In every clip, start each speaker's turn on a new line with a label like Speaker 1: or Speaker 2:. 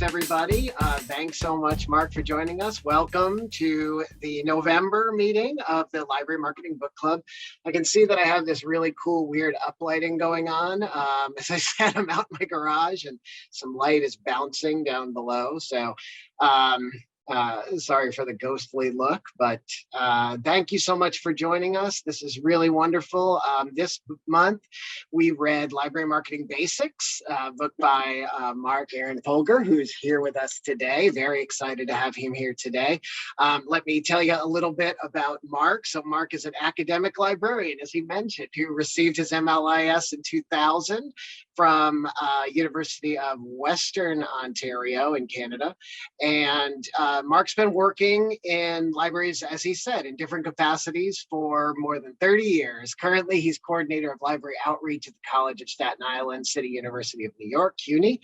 Speaker 1: everybody. Thanks so much, Mark, for joining us. Welcome to the November meeting of the Library Marketing Book Club. I can see that I have this really cool, weird uplighting going on. As I said, I'm out in my garage and some light is bouncing down below. So sorry for the ghostly look, but thank you so much for joining us. This is really wonderful. This month, we read Library Marketing Basics, a book by Mark Aaron Folger, who's here with us today. Very excited to have him here today. Let me tell you a little bit about Mark. So Mark is an academic librarian, as he mentioned, who received his MLIS in 2000 from University of Western Ontario in Canada. And Mark's been working in libraries, as he said, in different capacities for more than 30 years. Currently, he's coordinator of library outreach at the College of Staten Island City University of New York, CUNY.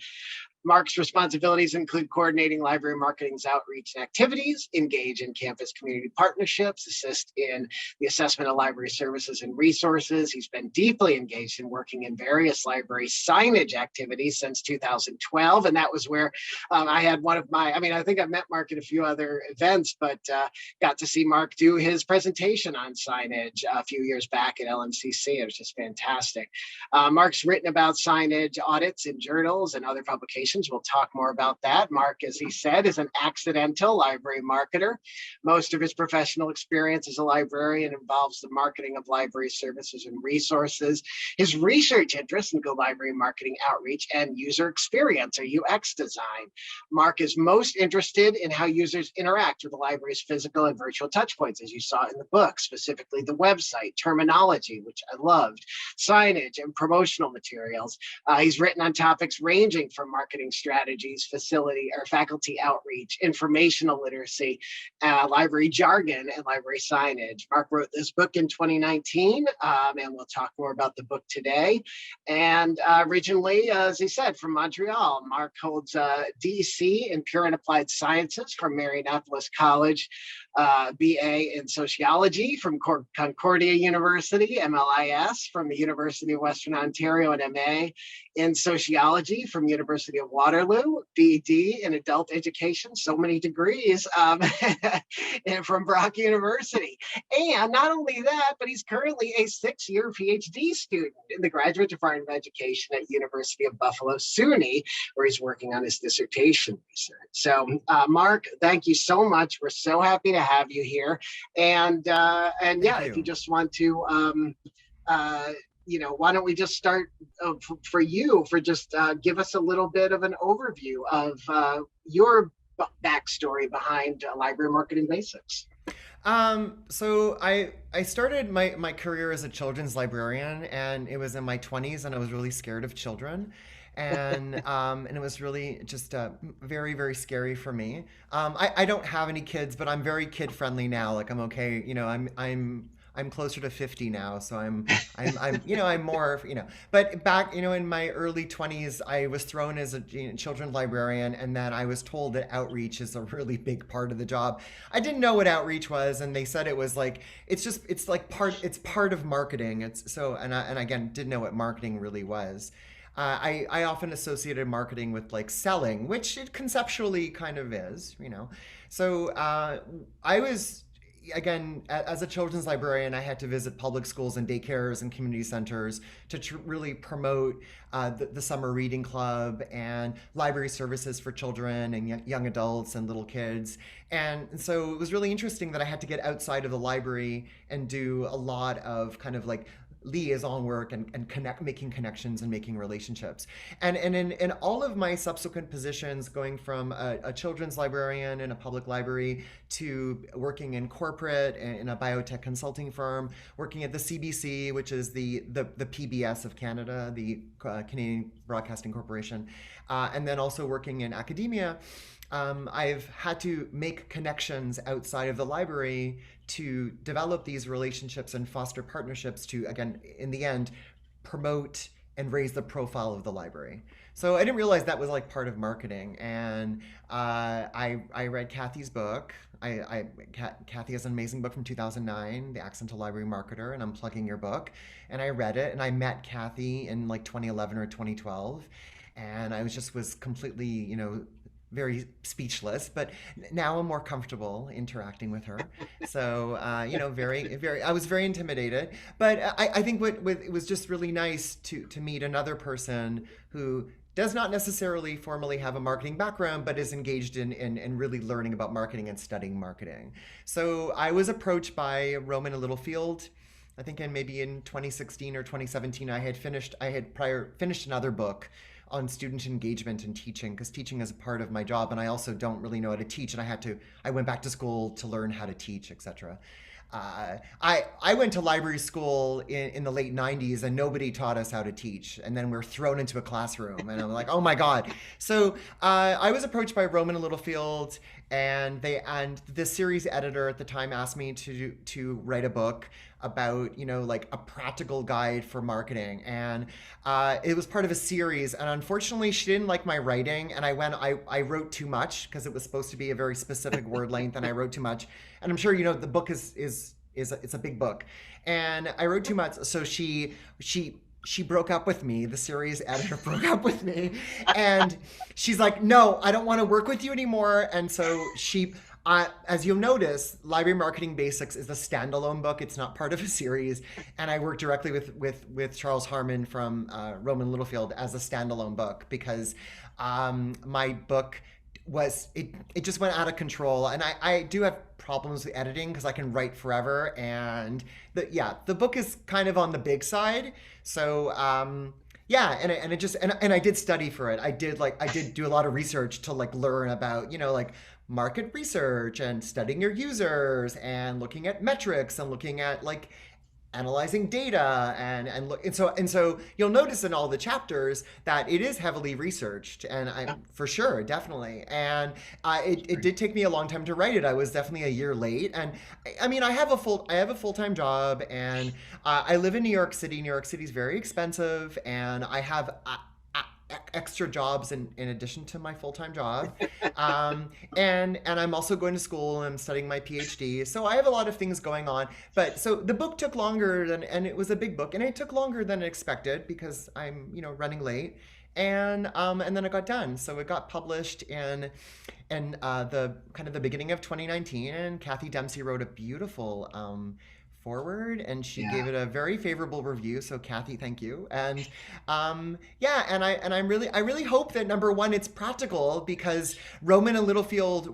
Speaker 1: Mark's responsibilities include coordinating library marketing's outreach and activities, engage in campus community partnerships, assist in the assessment of library services and resources. He's been deeply engaged in working in various library signage activities since 2012. And that was where I had one of my, I think I've met Mark at a few other events, but got to see Mark do his presentation on signage a few years back at LMBC. It was just fantastic. Mark's written about signage audits in journals and other publications. We'll talk more about that. Mark, as he said, is an accidental library marketer. Most of his professional experience as a librarian involves the marketing of library services and resources. His research interests include library marketing outreach and user experience, or UX design. Mark is most interested in how users interact with the library's physical and virtual touchpoints, as you saw in the book, specifically the website, terminology, which I loved, signage, and promotional materials. He's written on topics ranging from marketing strategies, facility or faculty outreach, informational literacy, library jargon, and library signage. Mark wrote this book in 2019, and we'll talk more about the book today. And originally, as he said, from Montreal, Mark holds a DC in Pure and Applied Sciences from Marianopolis College, BA in Sociology from Concordia University, MLIS from the University of Western Ontario, and MA in Sociology from University of Waterloo, BD in Adult Education, so many degrees, and from Brock University. And not only that, but he's currently a 6-year PhD student in the Graduate Department of Education at University of Buffalo, SUNY, where he's working on his dissertation research. So, Mark, thank you so much. We're so happy to have you here. And yeah, if you just want to, why don't we just start give us a little bit of an overview of your backstory behind Library Marketing Basics.
Speaker 2: So I started my career as a children's librarian, and it was in my 20s, and I was really scared of children. And it was really just very, very scary for me. I don't have any kids, but I'm very kid friendly now. Like I'm okay. I'm closer to 50 now, so I'm more, but back, in my early 20s, I was thrown as a children's librarian, and then I was told that outreach is a really big part of the job. I didn't know what outreach was, and they said it was like, it's part of marketing. And again, didn't know what marketing really was. I often associated marketing with like selling, which it conceptually kind of is, So I was, again, as a children's librarian, I had to visit public schools and daycares and community centers to really promote the summer reading club and library services for children and young adults and little kids. And so it was really interesting that I had to get outside of the library and do a lot of kind of like liaison work and making connections and making relationships. And in all of my subsequent positions, going from a children's librarian in a public library to working in corporate in a biotech consulting firm, working at the CBC, which is the PBS of Canada, the Canadian Broadcasting Corporation, and then also working in academia, I've had to make connections outside of the library to develop these relationships and foster partnerships to, again, in the end, promote and raise the profile of the library. So I didn't realize that was like part of marketing. And I read Kathy's book. Kathy has an amazing book from 2009, The Accidental Library Marketer, and I'm plugging your book. And I read it, and I met Kathy in like 2011 or 2012. And I was completely, very speechless, but now I'm more comfortable interacting with her. So, I was very intimidated, but I think it was just really nice to meet another person who does not necessarily formally have a marketing background, but is engaged in really learning about marketing and studying marketing. So I was approached by Roman Littlefield. I think maybe in 2016 or 2017, I had prior finished another book on student engagement and teaching, because teaching is a part of my job, and I also don't really know how to teach, and I went back to school to learn how to teach, etc. I went to library school in the late 90s, and nobody taught us how to teach. And then we're thrown into a classroom, and I'm like, oh my God. So I was approached by Roman Littlefield, and the series editor at the time asked me to write a book about, like a practical guide for marketing. And it was part of a series. And unfortunately, she didn't like my writing. And I wrote too much, because it was supposed to be a very specific word length, and I wrote too much. And I'm sure, the book it's a big book. And I wrote too much. So she broke up with me. The series editor broke up with me. And she's like, no, I don't want to work with you anymore. And so as you'll notice, Library Marketing Basics is a standalone book. It's not part of a series. And I worked directly with Charles Harmon from Roman Littlefield as a standalone book, because my book it just went out of control. And I do have problems with editing, because I can write forever. And the book is kind of on the big side. So and I did study for it. I did do a lot of research to learn about, market research and studying your users and looking at metrics and looking at analyzing data and so you'll notice in all the chapters that it is heavily researched, and for sure, definitely. And it did take me a long time to write it. I was definitely a year late. And I mean, I have a full-time job, and I live in New York City. New York City is very expensive, and I have extra jobs in addition to my full-time job. And I'm also going to school, and I'm studying my PhD. So I have a lot of things going on. But so the book took longer and it was a big book, and it took longer than expected, because I'm, running late. And then it got done. So it got published in the kind of the beginning of 2019, and Kathy Dempsey wrote a beautiful forward, and she gave it a very favorable review. So Kathy, thank you. And I really hope that, number one, it's practical, because Roman and Littlefield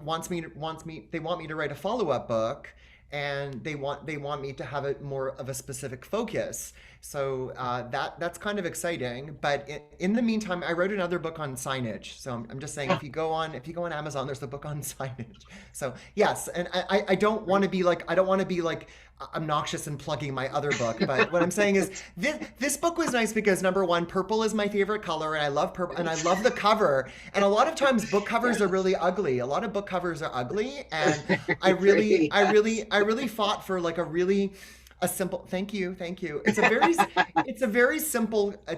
Speaker 2: they want me to write a follow-up book, and they want me to have it more of a specific focus. So that's kind of exciting. But in the meantime, I wrote another book on signage. So I'm just saying, if you go on Amazon, there's a book on signage. So yes, and I don't want to be obnoxious and plugging my other book, but what I'm saying is this book was nice because, number one, purple is my favorite color, and I love purple, and I love the cover. And a lot of times book covers are really ugly. A lot of book covers are ugly, and I really fought for a simple, thank you. It's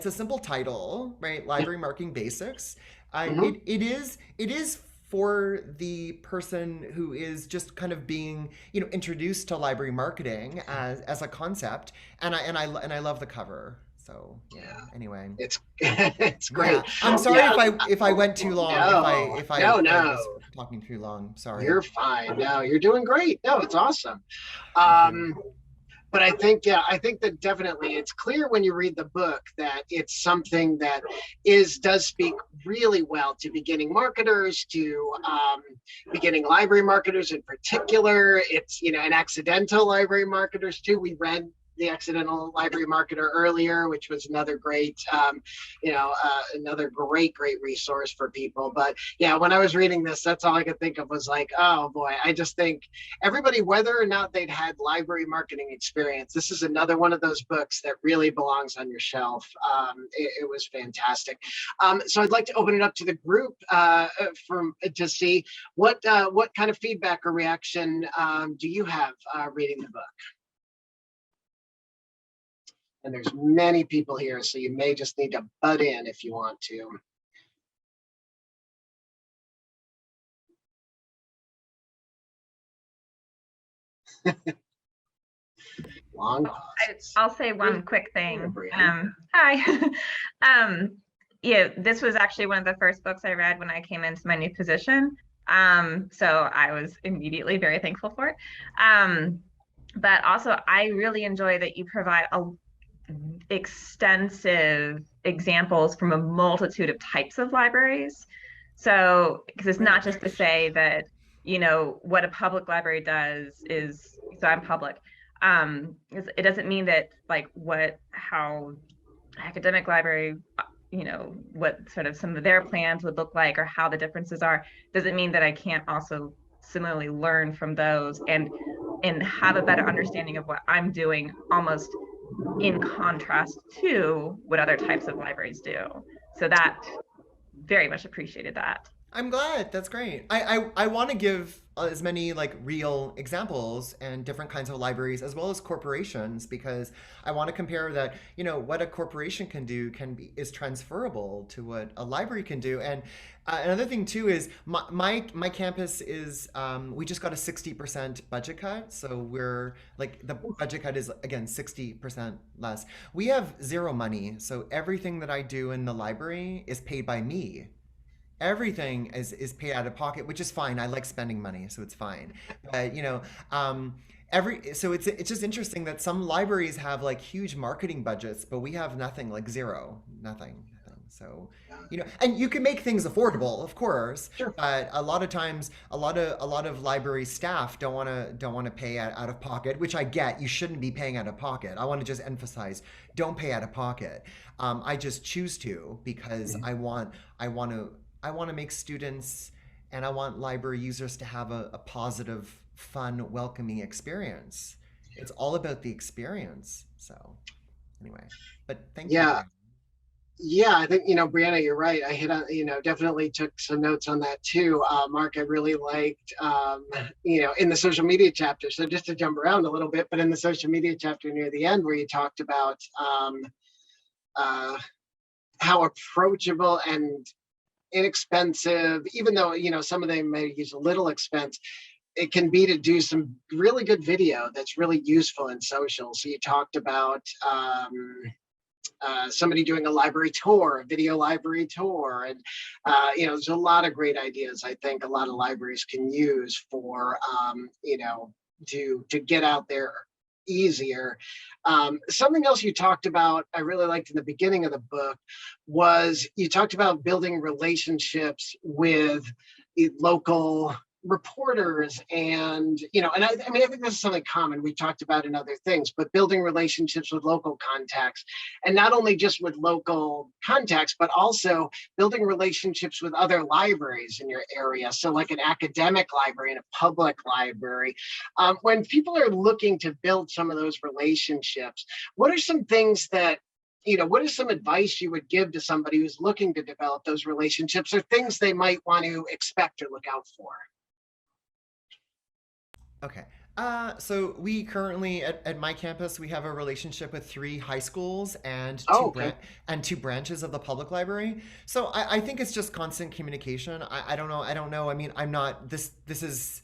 Speaker 2: a simple title, right? Library Marketing Basics. It is for the person who is just kind of being, introduced to library marketing as a concept, and I love the cover. So anyway,
Speaker 1: it's great.
Speaker 2: Yeah. I'm sorry if I went too long.
Speaker 1: No,
Speaker 2: if I was talking too long. Sorry.
Speaker 1: You're fine. No, you're doing great. No, it's awesome. But I think that definitely it's clear when you read the book that it's something that does speak really well to beginning marketers, to beginning library marketers in particular. It's, and accidental library marketers too. We read The Accidental Library Marketer earlier, which was another great, another great resource for people. But yeah, when I was reading this, that's all I could think of was oh boy, I just think everybody, whether or not they'd had library marketing experience, this is another one of those books that really belongs on your shelf. It was fantastic. So I'd like to open it up to the group to see what kind of feedback or reaction do you have reading the book? And there's many people here, so you may just need to butt in if you want to.
Speaker 3: Long pause. I'll say one quick thing. Hi. yeah, this was actually one of the first books I read when I came into my new position. So I was immediately very thankful for it. Um, but also, I really enjoy that you provide extensive examples from a multitude of types of libraries. So, because it's not
Speaker 1: Right.
Speaker 3: just to say that, what a public library does is, so I'm public. It doesn't mean that like how academic library, what sort of some of their plans would look like or how the differences are, doesn't mean that I can't also similarly learn from those and have a better understanding of what I'm doing almost in contrast to what other types of libraries do. So that very much appreciated that.
Speaker 2: I'm glad. That's great. I want to give as many like real examples and different kinds of libraries as well as corporations because I want to compare that, what a corporation can do is transferable to what a library can do. And another thing too is my campus is we just got a 60% budget cut. So we're like the budget cut is again 60% less. We have zero money. So everything that I do in the library is paid by me. Everything is paid out of pocket, which is fine. I like spending money, so it's fine. But every so it's just interesting that some libraries have like huge marketing budgets, but we have nothing, like zero, nothing. So and you can make things affordable, of course,
Speaker 1: Sure.
Speaker 2: but a lot of times, a lot of library staff don't want to pay out of pocket, which I get. You shouldn't be paying out of pocket. I want to just emphasize, don't pay out of pocket. I just choose to because I want to make students and I want library users to have a positive, fun, welcoming experience. It's all about the experience. So, anyway, but thank you,
Speaker 1: Yeah.
Speaker 2: Brian.
Speaker 1: Yeah, I think, Brianna, you're right. I hit on, definitely took some notes on that too. Mark, I really liked, in the social media chapter. So just to jump around a little bit, but in the social media chapter near the end where you talked about uh, how approachable and inexpensive, even though, some of them may use a little expense, it can be to do some really good video that's really useful in social. So you talked about, somebody doing a library tour, a video library tour. And, there's a lot of great ideas I think a lot of libraries can use for, to get out there easier. Something else you talked about, I really liked in the beginning of the book, was you talked about building relationships with local reporters and and I mean I think this is something common we talked about in other things, but building relationships with local contacts, and not only just with local contacts but also building relationships with other libraries in your area, so like an academic library and a public library. When people are looking to build some of those relationships, what are some things that what is some advice you would give to somebody who's looking to develop those relationships, or things they might want to expect or look out for?
Speaker 2: Okay. So we currently at my campus we have a relationship with three high schools and
Speaker 1: Oh, okay.
Speaker 2: and two branches of the public library. So I think it's just constant communication. I don't know. I don't know. I mean, I'm not this. This is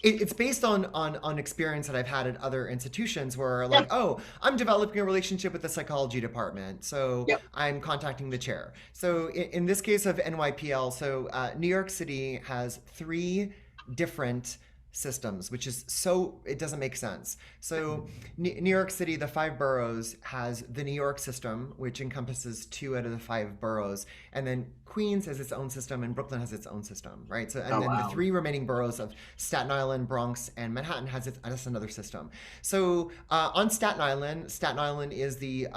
Speaker 2: it's based on experience that I've had at other institutions where
Speaker 1: Yeah.
Speaker 2: like, oh, I'm developing a relationship with the psychology department, so
Speaker 1: Yep.
Speaker 2: I'm contacting the chair. So in this case of NYPL, so New York City has three different systems, which is so it doesn't make sense. So New York City, the five boroughs, has the New York system, which encompasses two out of the five boroughs, and then Queens has its own system, and Brooklyn has its own system, right? So and
Speaker 1: Oh,
Speaker 2: then the
Speaker 1: wow.
Speaker 2: three remaining boroughs of Staten Island, Bronx, and Manhattan has another system. So on Staten Island is the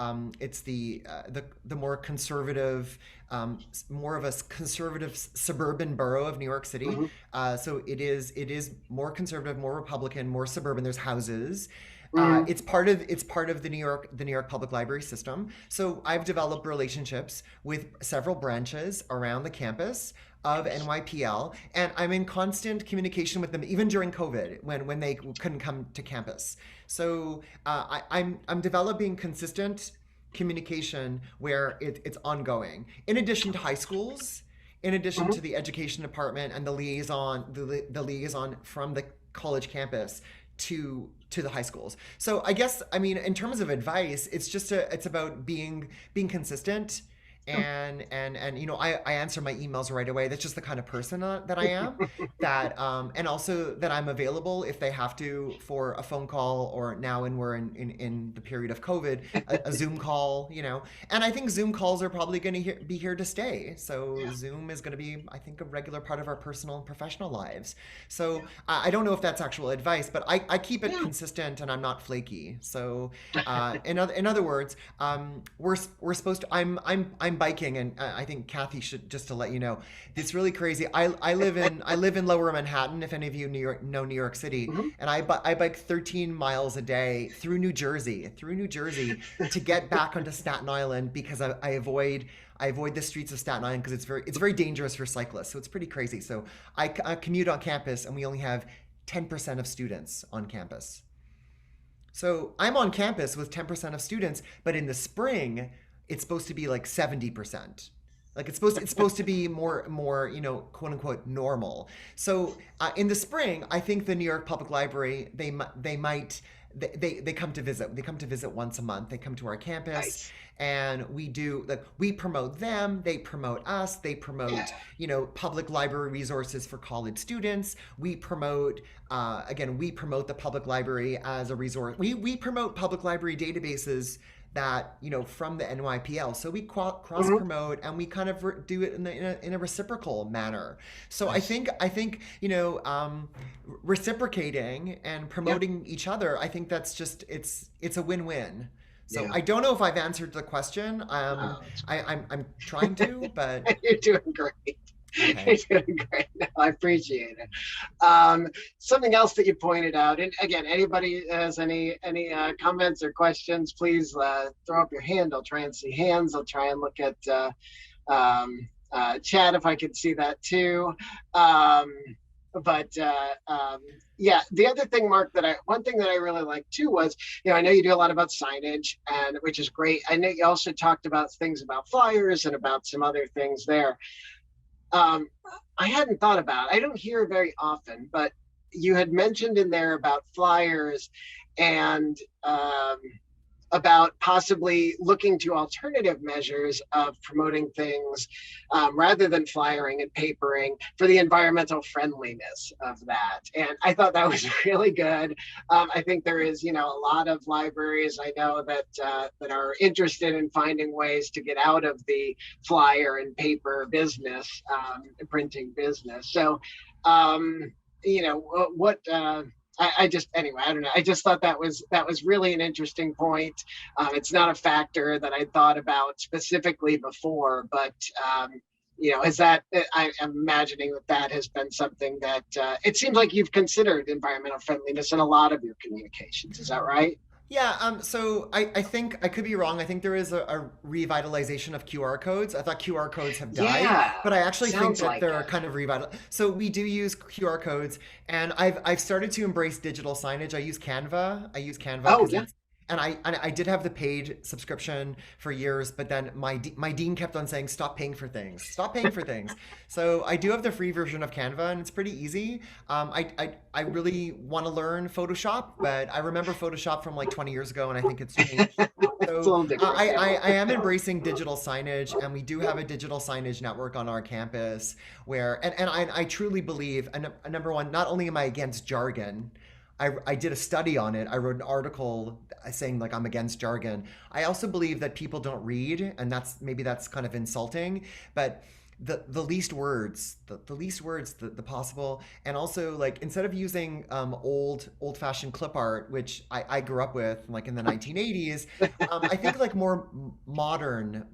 Speaker 2: more conservative, more of a conservative suburban borough of New York City.
Speaker 1: Hmm.
Speaker 2: So it is more conservative, more Republican, more suburban. There's houses.
Speaker 1: Hmm.
Speaker 2: It's part of the New York Public Library system. So I've developed relationships with several branches around the campus of NYPL, and I'm in constant communication with them even during COVID when they couldn't come to campus. So I'm developing consistent communication where it's ongoing. In addition to high schools, in addition
Speaker 1: Hmm.
Speaker 2: to the education department and the liaison from the college campus to the high schools. So I guess I mean in terms of advice, it's about being consistent and I answer my emails right away. That's just the kind of person that I am. That and also that I'm available if they have to for a phone call, or now when we're in the period of COVID, a Zoom call. And I think Zoom calls are probably going to be here to stay. So
Speaker 1: Yeah.
Speaker 2: Zoom is going to be, I think, a regular part of our personal and professional lives. So I don't know if that's actual advice, but I keep it
Speaker 1: Yeah.
Speaker 2: consistent and I'm not flaky. So in other words, we're supposed to. I'm biking, and I think Kathy should, just to let you know, it's really crazy. I live in Lower Manhattan. If any of you know New York City,
Speaker 1: Mhm.
Speaker 2: and I bike 13 miles a day through New Jersey, to get back onto Staten Island, because I avoid the streets of Staten Island because it's very dangerous for cyclists. So it's pretty crazy. So I commute on campus, and we only have 10% of students on campus. So I'm on campus with 10% of students, but in the spring, it's supposed to be like 70%. Like it's supposed to be more quote unquote normal. So in the spring, I think the New York Public Library, they come to visit. They come to visit once a month. They come to our campus,
Speaker 1: Nice.
Speaker 2: and we promote them. They promote us. They
Speaker 1: Yeah.
Speaker 2: promote public library resources for college students. We promote again. We promote the public library as a resource. We promote public library databases that from the NYPL. So we cross
Speaker 1: Mhm.
Speaker 2: promote, and we kind of do it in a reciprocal manner. So I
Speaker 1: Nice.
Speaker 2: think I think reciprocating and
Speaker 1: Yeah.
Speaker 2: promoting each other. I think that's just it's a win-win. So
Speaker 1: Yeah.
Speaker 2: I don't know if I've answered the question.
Speaker 1: Oh, that's
Speaker 2: I'm trying to, but
Speaker 1: You're doing great.
Speaker 2: okay.
Speaker 1: You're doing great. No, I appreciate it. Something else that you pointed out, and again, anybody has any comments or questions, please throw up your hand. I'll try and see hands. I'll try and look at chat if I can see that too. Um, but yeah, the other thing, Mark, one thing that I really like too was, I know you do a lot about signage, and which is great. I know you also talked about things about flyers and about some other things there. um, I hadn't thought about. I don't hear very often, but you had mentioned in there about flyers and about possibly looking to alternative measures of promoting things rather than flyering and papering for the environmental friendliness of that. And I thought that was really good. I think there is, a lot of libraries I know that are interested in finding ways to get out of the flyer and paper business, printing business. So, what I just anyway, I don't know. I just thought that was really an interesting point. It's not a factor that I thought about specifically before, but is that I'm imagining that has been something that it seems like you've considered environmental friendliness in a lot of your communications. Is that right?
Speaker 2: Yeah, so I think I could be wrong. I think there is a revitalization of QR codes. I thought QR codes have died,
Speaker 1: Yeah,
Speaker 2: but I actually think
Speaker 1: sounds
Speaker 2: that
Speaker 1: like
Speaker 2: they're
Speaker 1: it.
Speaker 2: kind of revital. So we do use QR codes, and I've started to embrace digital signage. I use Canva
Speaker 1: Oh
Speaker 2: because
Speaker 1: yeah.
Speaker 2: I did have the paid subscription for years, but then my dean kept on saying, stop paying for things, stop paying for things. So I do have the free version of Canva, and it's pretty easy. I really want to learn Photoshop, but I remember Photoshop from like 20 years ago, and I think it's changed.
Speaker 1: It's a
Speaker 2: So
Speaker 1: little different. Yeah.
Speaker 2: I am embracing digital signage, and we do have a digital signage network on our campus where, and I truly believe, and number one, not only am I against jargon, I did a study on it. I wrote an article saying like I'm against jargon. I also believe that people don't read, and that's kind of insulting, but the least words, the least words, the possible, and also like instead of using old fashioned clip art, which I grew up with like in the 1980s, I think like more modern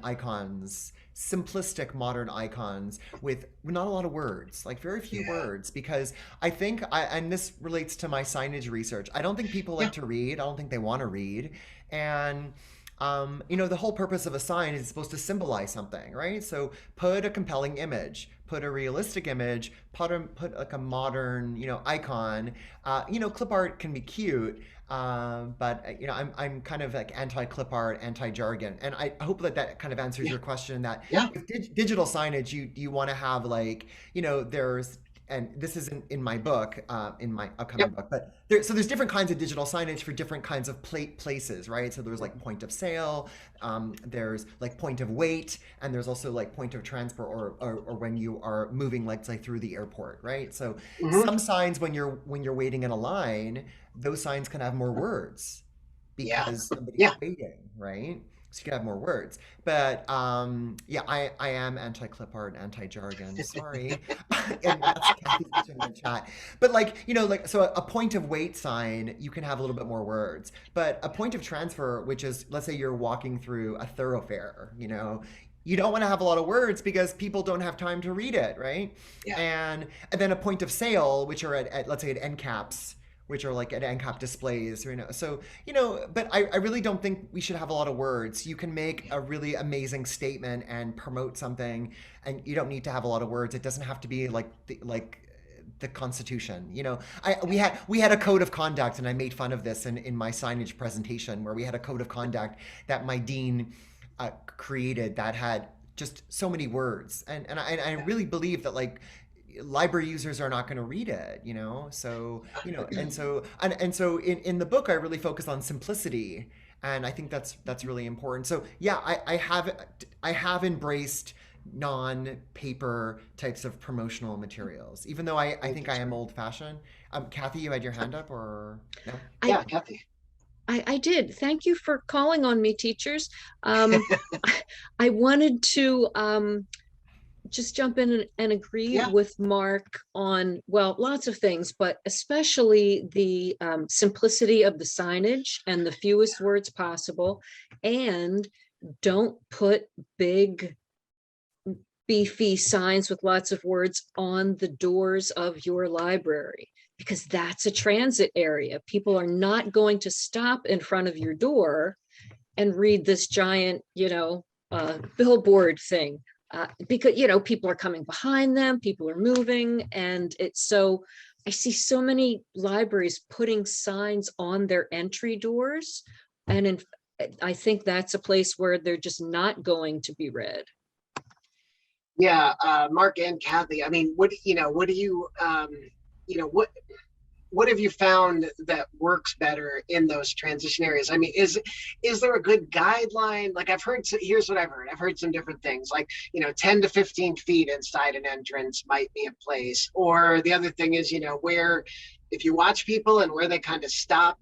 Speaker 2: icons, simplistic modern icons with not a lot of words, like very few
Speaker 1: Yeah.
Speaker 2: words, because and this relates to my signage research. I don't think people
Speaker 1: Yeah.
Speaker 2: like to read. I don't think they want to read, and the whole purpose of a sign is supposed to symbolize something, right? So put a compelling image, put a realistic image, put like a modern, icon. Clip art can be cute, but I'm kind of like anti-clip art, anti-jargon, and I hope that kind of answers
Speaker 1: Yeah.
Speaker 2: your question. That
Speaker 1: Yeah.
Speaker 2: with digital signage, you want to have like, there's and this is in my book, in my upcoming
Speaker 1: Yep.
Speaker 2: book, but there's different kinds of digital signage for different kinds of places, right? So there's like point of sale, there's like point of wait, and there's also like point of transfer, or when you are moving, like say through the airport, right? So
Speaker 1: Hmm.
Speaker 2: some signs when you're waiting in a line, those signs can have more words
Speaker 1: Yeah.
Speaker 2: because somebody's
Speaker 1: Yeah.
Speaker 2: waiting, right? So you can have more words. But yeah, I am anti-clip art, anti-jargon. Sorry. And that's Kathy's mentioned in the chat. But like, like so a point of wait sign, you can have a little bit more words. But a point of transfer, which is, let's say you're walking through a thoroughfare, you don't want to have a lot of words because people don't have time to read it, right?
Speaker 1: Yeah.
Speaker 2: And then a point of sale, which are at let's say at end caps, which are like at end cap displays, So, but I really don't think we should have a lot of words. You can make a really amazing statement and promote something, and you don't need to have a lot of words. It doesn't have to be like the Constitution. We had a code of conduct, and I made fun of this in my signage presentation, where we had a code of conduct that my dean created that had just so many words, and I really believe that like library users are not going to read it, so and so in the book I really focus on simplicity, and I think that's really important. So yeah, I have embraced non-paper types of promotional materials, even though I
Speaker 1: Thank
Speaker 2: think
Speaker 1: you,
Speaker 2: I am
Speaker 1: sir.
Speaker 2: old-fashioned. Kathy, you had your hand up, or no?
Speaker 4: I,
Speaker 1: Yeah, Kathy.
Speaker 4: I did. Thank you for calling on me, teachers. Um, I wanted to just jump in and agree
Speaker 1: Yeah.
Speaker 4: with Mark on, well, lots of things, but especially the simplicity of the signage and the fewest words possible. And don't put big, beefy signs with lots of words on the doors of your library, because that's a transit area. People are not going to stop in front of your door and read this giant, billboard thing. Because, people are coming behind them, people are moving. And I see so many libraries putting signs on their entry doors. And I think that's a place where they're just not going to be read.
Speaker 1: Yeah, Mark and Kathy. I mean, what do you, what have you found that works better in those transition areas? I mean, is there a good guideline? Like here's what I've heard. I've heard some different things, like 10 to 15 feet inside an entrance might be a place, or the other thing is where, if you watch people and where they kind of stop,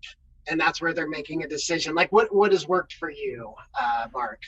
Speaker 1: and that's where they're making a decision. Like what has worked for you, Mark?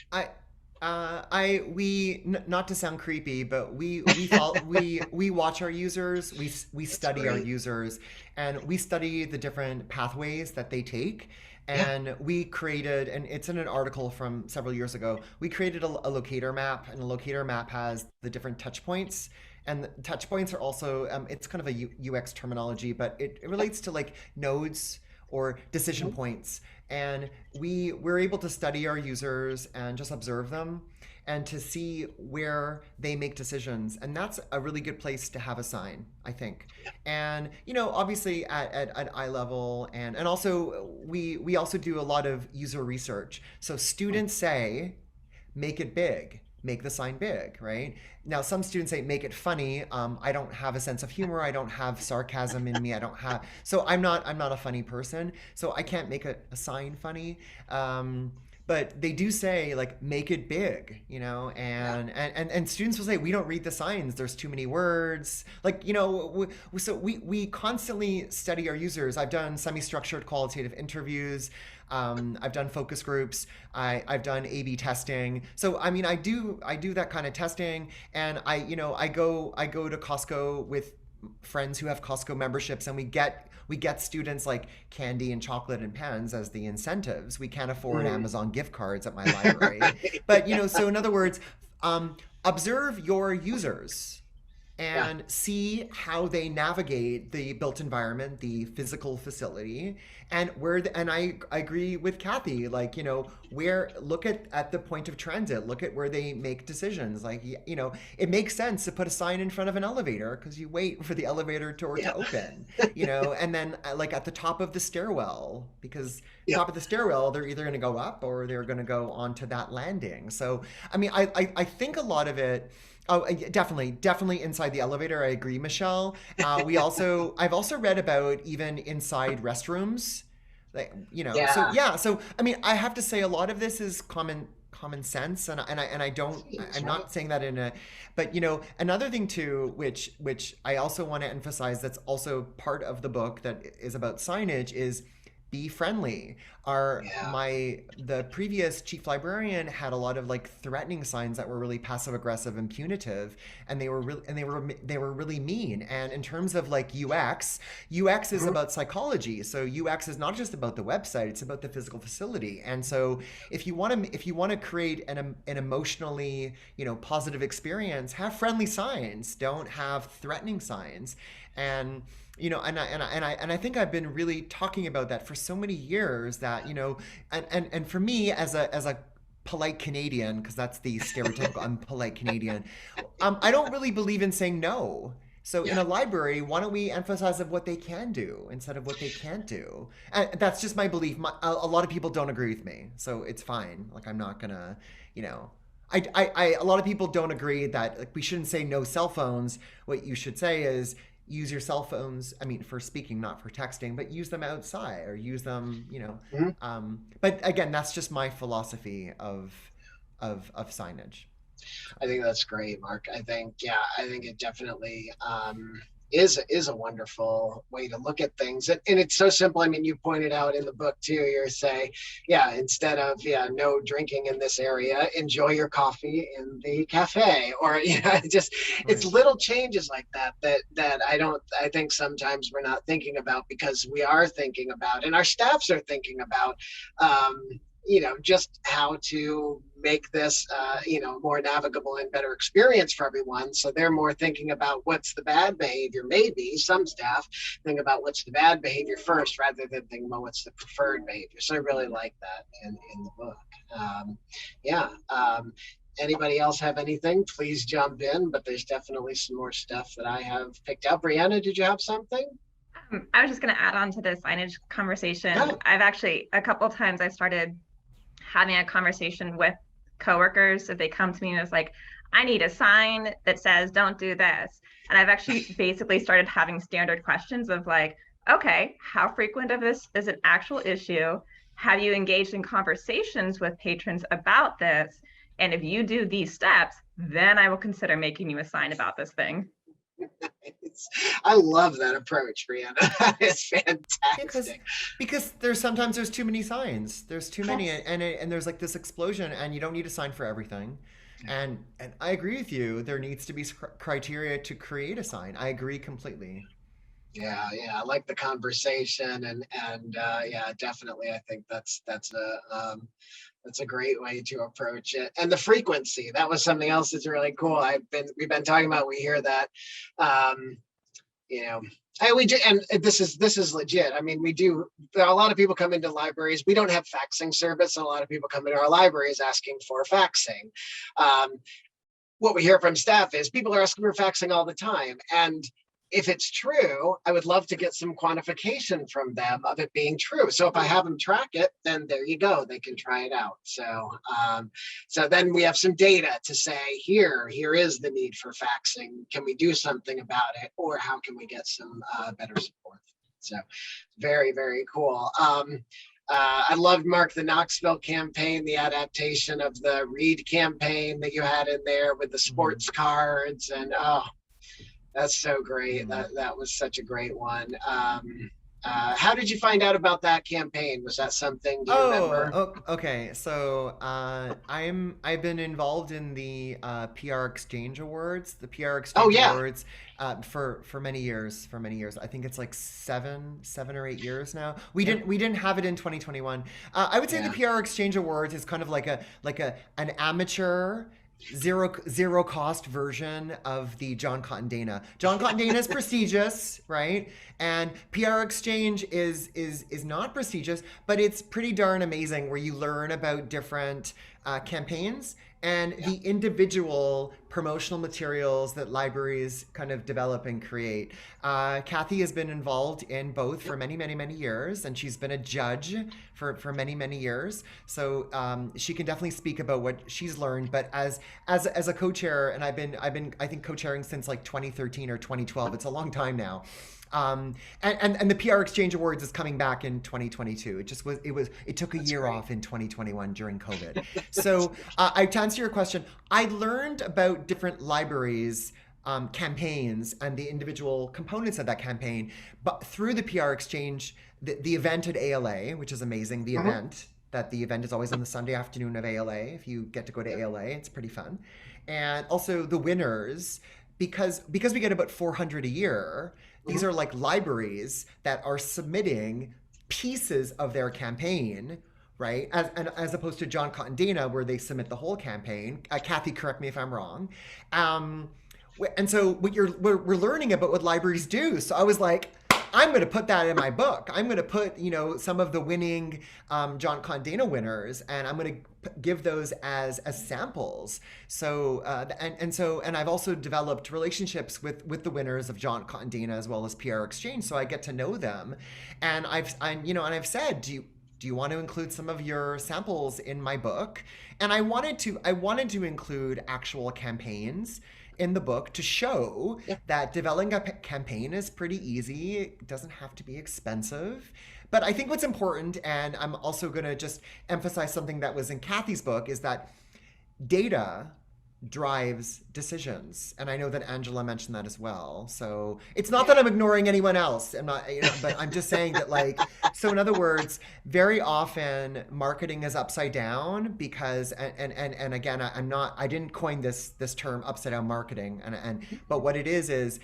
Speaker 2: Not to sound creepy, but we follow, we watch our users, we
Speaker 1: That's
Speaker 2: study our
Speaker 1: great.
Speaker 2: users, and we study the different pathways that they take.
Speaker 1: Yeah.
Speaker 2: And we created, and it's in an article from several years ago, we created a locator map, and a locator map has the different touch points. And the touch points are also, it's kind of a UX terminology, but it relates to like nodes or decision
Speaker 1: Mhm.
Speaker 2: points. And we're able to study our users and just observe them and to see where they make decisions. And that's a really good place to have a sign, I think. And obviously at eye level, and also we also do a lot of user research. So students say, make it big, make the sign big, right? Now some students say make it funny. I don't have a sense of humor, I don't have sarcasm in me, so I'm not a funny person, so I can't make a sign funny. But they do say like make it big,
Speaker 1: Yeah.
Speaker 2: and students will say we don't read the signs, there's too many words, like so we constantly study our users. I've done semi-structured qualitative interviews. I've done focus groups. I've done A/B testing. So I mean, I do that kind of testing, and I go to Costco with friends who have Costco memberships, and we get students like candy and chocolate and pens as the incentives. We can't afford
Speaker 1: Mhm.
Speaker 2: Amazon gift cards at my library, but so in other words, observe your users
Speaker 1: Yeah.
Speaker 2: and see how they navigate the built environment, the physical facility, and and I agree with Kathy, like, look at the point of transit, look at where they make decisions. Like, you know, it makes sense to put a sign in front of an elevator because you wait for the elevator door to open, you know, and then like at the top of the stairwell, because top of the stairwell, they're either going to go up or they're going to go onto that landing. So, I mean, I think a lot of it. Oh, definitely inside the elevator. I agree, Michelle. I've also read about even inside restrooms, like, you know. So I mean, I have to say a lot of this is common sense, and I don't. I'm not saying that in a, but you know, another thing too, which I also want to emphasize, that's also part of the book that is about signage, is be friendly. The previous chief librarian had a lot of like threatening signs that were really passive aggressive and punitive, and they were really mean. And in terms of like UX is about psychology. So UX is not just about the website; it's about the physical facility. And so if you want to create an emotionally, you know, positive experience, have friendly signs. Don't have threatening signs. And you know, and I think I've been really talking about that for so many years, that, you know, and for me as a polite Canadian, because that's the stereotypical I'm polite Canadian, I don't really believe in saying no. So in a library, why don't we emphasize of what they can do instead of what they can't do? And that's just my belief. A lot of people don't agree with me, so it's fine. Like, I'm not gonna, you know. A lot of people don't agree that, like, we shouldn't say no cell phones. What you should say is, use your cell phones, I mean, for speaking, not for texting, but use them outside, or use them, you know. But again, that's just my philosophy of signage.
Speaker 1: I think that's great, Mark. I think it definitely is a wonderful way to look at things. And it's so simple. I mean, you pointed out in the book too, you're saying, instead of, no drinking in this area, enjoy your coffee in the cafe, or, it's little changes like that I think sometimes we're not thinking about, because we are thinking about, and our staffs are thinking about, just how to make this, more navigable and better experience for everyone. So they're more thinking about what's the bad behavior. Maybe some staff think about what's the bad behavior first, rather than thinking about what's the preferred behavior. So I really like that in the book. Anybody else have anything? Please jump in, but there's definitely some more stuff that I have picked up. Brianna, did you have something?
Speaker 3: I was just going to add on to the signage conversation. I've actually, a couple of times I started having a conversation with coworkers. If they come to me and it's like, I need a sign that says, don't do this. And I've actually basically started having standard questions of like, okay, how frequent of this is an actual issue? Have you engaged in conversations with patrons about this? And if you do these steps, then I will consider making you a sign about this thing.
Speaker 1: I love that approach, Brianna. It's fantastic.
Speaker 2: Because there's too many signs. There's too many, and there's like this explosion, and you don't need a sign for everything. And I agree with you. There needs to be criteria to create a sign. I agree completely.
Speaker 1: Yeah, I like the conversation, and definitely. I think that's a great way to approach it. And the frequency, that was something else that's really cool. We've been talking about, we hear that, and this is legit. I mean, a lot of people come into libraries. We don't have faxing service. And a lot of people come into our libraries asking for faxing. What we hear from staff is people are asking for faxing all the time. And if it's true, I would love to get some quantification from them of it being true. So if I have them track it, then there you go. They can try it out. So then we have some data to say, here is the need for faxing. Can we do something about it? Or how can we get some better support? So very, very cool. I loved, Mark, the Knoxville campaign, the adaptation of the Reed campaign that you had in there with the sports cards, and that's so great. That was such a great one. How did you find out about that campaign? Was that something you remember?
Speaker 2: Okay. So I've been involved in the PR Exchange Awards. The PR Exchange Awards for many years. I think it's like seven or 8 years now. We didn't have it in 2021. I would say the PR Exchange Awards is kind of like an amateur zero cost version of the John Cotton Dana. John Cotton Dana is prestigious, right? And PR Exchange is not prestigious, but it's pretty darn amazing, where you learn about different campaigns and the individual promotional materials that libraries kind of develop and create. Kathy has been involved in both for many, many, many years, and she's been a judge for many, many years. So she can definitely speak about what she's learned. But as a co-chair, and I've been I think co-chairing since like 2013 or 2012. It's a long time now. And the PR Exchange Awards is coming back in 2022. It took a year off in 2021 during COVID. So to answer your question, I learned about different libraries campaigns and the individual components of that campaign, but through the PR Exchange, the event at ALA, which is amazing. The event is always on the Sunday afternoon of ALA. If you get to go to ALA, it's pretty fun. And also the winners, because we get about 400 a year. These are like libraries that are submitting pieces of their campaign, right? As opposed to John Cotton Dana, where they submit the whole campaign. Kathy, correct me if I'm wrong. And so we're learning about what libraries do. So I was like, I'm going to put that in my book. I'm going to put, some of the winning John Cotton Dana winners, and I'm going to give those as samples. So and I've also developed relationships with the winners of John Cotton Dana as well as PR Exchange, so I get to know them. And I've said, do you want to include some of your samples in my book? And I wanted to include actual campaigns in the book to show that developing a campaign is pretty easy. It doesn't have to be expensive. But I think what's important, and I'm also going to just emphasize something that was in Kathy's book, is that data drives decisions. And I know that Angela mentioned that as well. So it's not that I'm ignoring anyone else. I'm not, but I'm just saying that so in other words, very often marketing is upside down because, and again, I didn't coin this term upside down marketing. But what it is,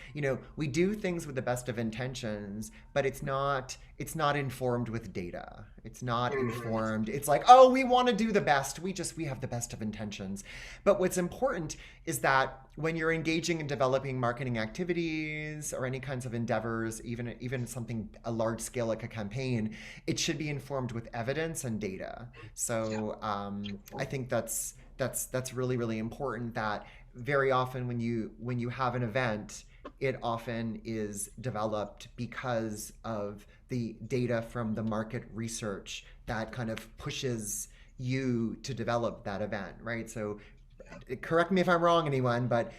Speaker 2: we do things with the best of intentions, but it's not informed with data. It's not informed. It's like, oh, we want to do the best. We have the best of intentions. But what's important is that when you're engaging in developing marketing activities or any kinds of endeavors, even something a large scale like a campaign, it should be informed with evidence and data. So I think that's really, really important, that very often when you have an event, it often is developed because of the data from the market research that kind of pushes you to develop that event, right? So correct me if I'm wrong, anyone, but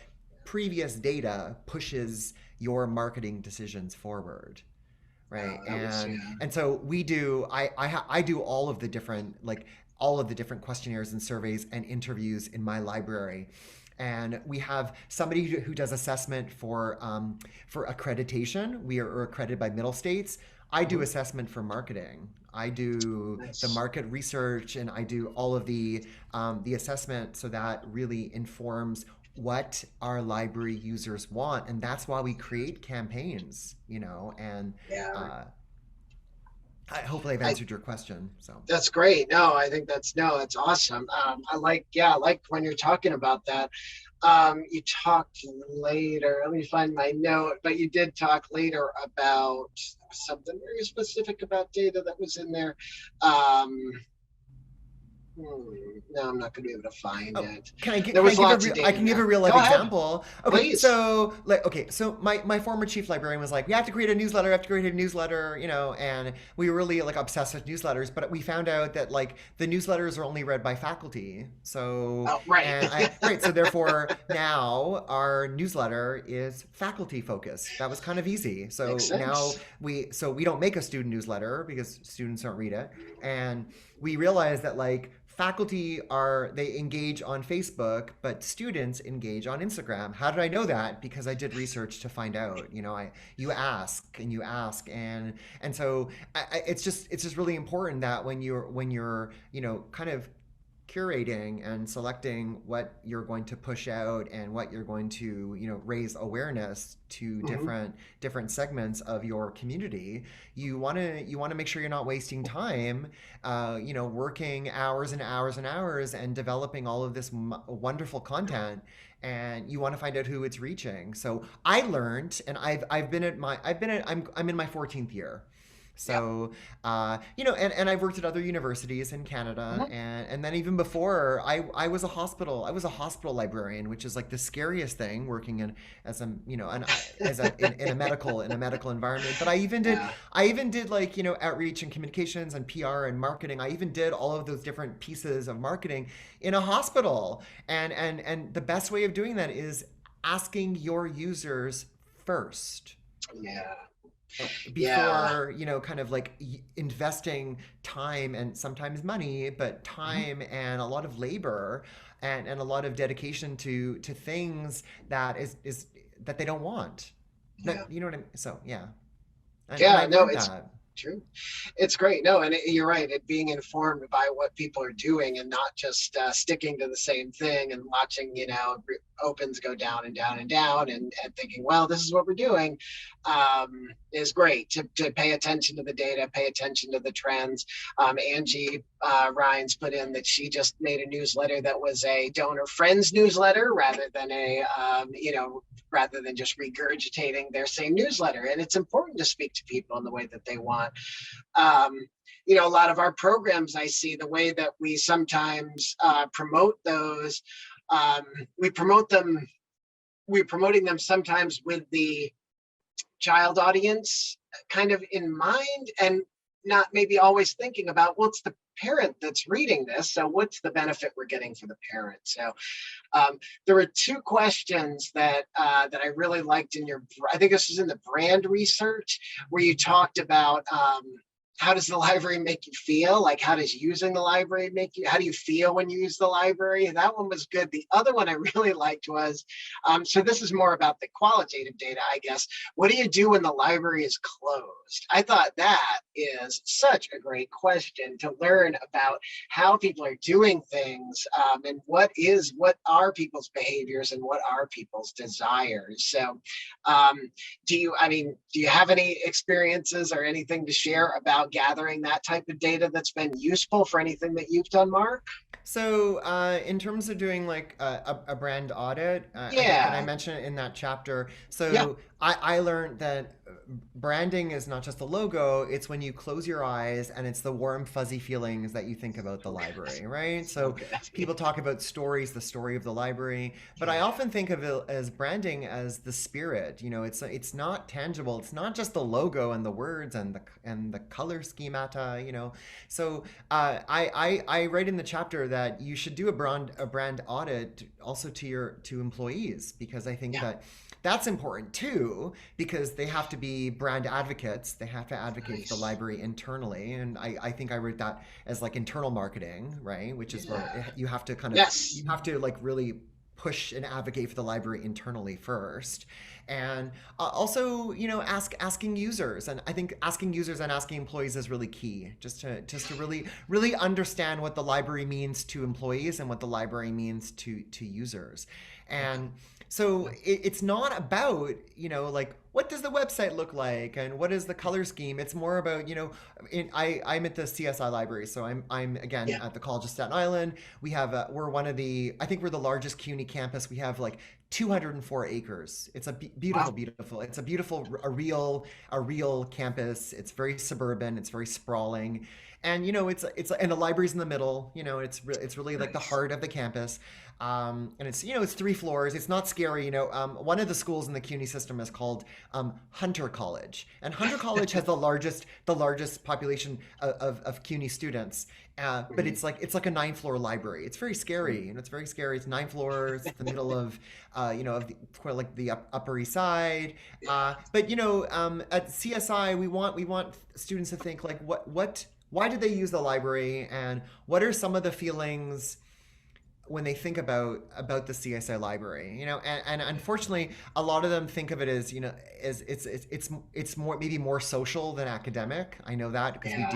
Speaker 2: previous data pushes your marketing decisions forward, right? And so we do. I do all of the different questionnaires and surveys and interviews in my library. And we have somebody who does assessment for accreditation. We are accredited by Middle States. I do assessment for marketing. I do the market research, and I do all of the assessment, so that really informs what our library users want, and that's why we create campaigns. Hopefully I've answered your question. So
Speaker 1: that's great. No, I think that's awesome. I like when you're talking about that. You talked later, let me find my note, but you did talk later about something very specific about data that was in there. No, I'm not going to be able to find it.
Speaker 2: I can give a real life example. Okay,
Speaker 1: Please.
Speaker 2: so my former chief librarian was like, we have to create a newsletter, and we were really obsessed with newsletters, but we found out that the newsletters are only read by faculty. So so therefore now our newsletter is faculty focused. That was kind of easy. So now we don't make a student newsletter because students don't read it, and we realized that faculty they engage on Facebook, but students engage on Instagram. How did I know that? Because I did research to find out. You ask, and so it's just really important that when you're kind of curating and selecting what you're going to push out and what you're going to, raise awareness to different segments of your community. You want to make sure you're not wasting time, working hours and hours and hours and developing all of this wonderful content, and you want to find out who it's reaching. So I learned, and I'm in my 14th year. So, and I've worked at other universities in Canada, and then even before, I was a hospital librarian, which is like the scariest thing, working in as a in a medical environment. But I even did like outreach and communications and PR and marketing. I even did all of those different pieces of marketing in a hospital, and the best way of doing that is asking your users first.
Speaker 1: Yeah.
Speaker 2: Before kind of like investing time and sometimes money, but time and a lot of labor and a lot of dedication to things that is that they don't want. You know what I mean? So
Speaker 1: It's true. It's great. No, and you're right. It being informed by what people are doing and not just sticking to the same thing and watching, opens go down and down and down and thinking, well, this is what we're doing, is great to pay attention to the data, pay attention to the trends. Angie Rhines put in that she just made a newsletter that was a donor friends newsletter rather than rather than just regurgitating their same newsletter. And it's important to speak to people in the way that they want. A lot of our programs, I see the way that we sometimes promote those. We're promoting them sometimes with the child audience kind of in mind, and not maybe always thinking about, well, it's the parent that's reading this, so what's the benefit we're getting for the parent? So there were two questions that I really liked in I think this was in the brand research, where you talked about how does the library make you feel? Like, how does using the library make you, how do you feel when you use the library? That one was good. The other one I really liked was, so this is more about the qualitative data, I guess. What do you do when the library is closed? I thought that is such a great question to learn about how people are doing things, and what are people's behaviors and what are people's desires. So do you have any experiences or anything to share about gathering that type of data that's been useful for anything that you've done, Mark?
Speaker 2: So in terms of doing like a brand audit, and I mentioned it in that chapter. So I learned that branding is not just the logo, it's when you close your eyes and it's the warm, fuzzy feelings that you think about the library, right? So people talk about stories, the story of the library, but I often think of it as branding as the spirit. It's not tangible. It's not just the logo and the words and the color schemata, So I write in the chapter that you should do a brand audit also to employees, because I think that's important too, because they have to be brand advocates. They have to advocate for the library internally. And I think I wrote that as like internal marketing, right? Which is where you have to you have to like really push and advocate for the library internally first. And also, asking users. And I think asking users and asking employees is really key, just to really understand what the library means to employees and what the library means to users. And so it's not about, like, what does the website look like and what is the color scheme? It's more about, I'm at the CSI library, so I'm again at the College of Staten Island. We have I think we're the largest CUNY campus. We have like 204 acres. It's a beautiful. It's a real campus. It's very suburban. It's very sprawling. And and the library's in the middle. It's really like the heart of the campus. And it's it's 3 floors. It's not scary. One of the schools in the CUNY system is called Hunter College, and Hunter College has the largest population of CUNY students. But it's like a 9-floor library. It's very scary. It's very scary. It's 9 floors. It's the middle of the Upper East Side. But at CSI we want students to think like, why did they use the library, and what are some of the feelings when they think about the CSI library, and unfortunately, a lot of them think of it as, as it's more, maybe more social than academic. I know that because
Speaker 1: Yeah.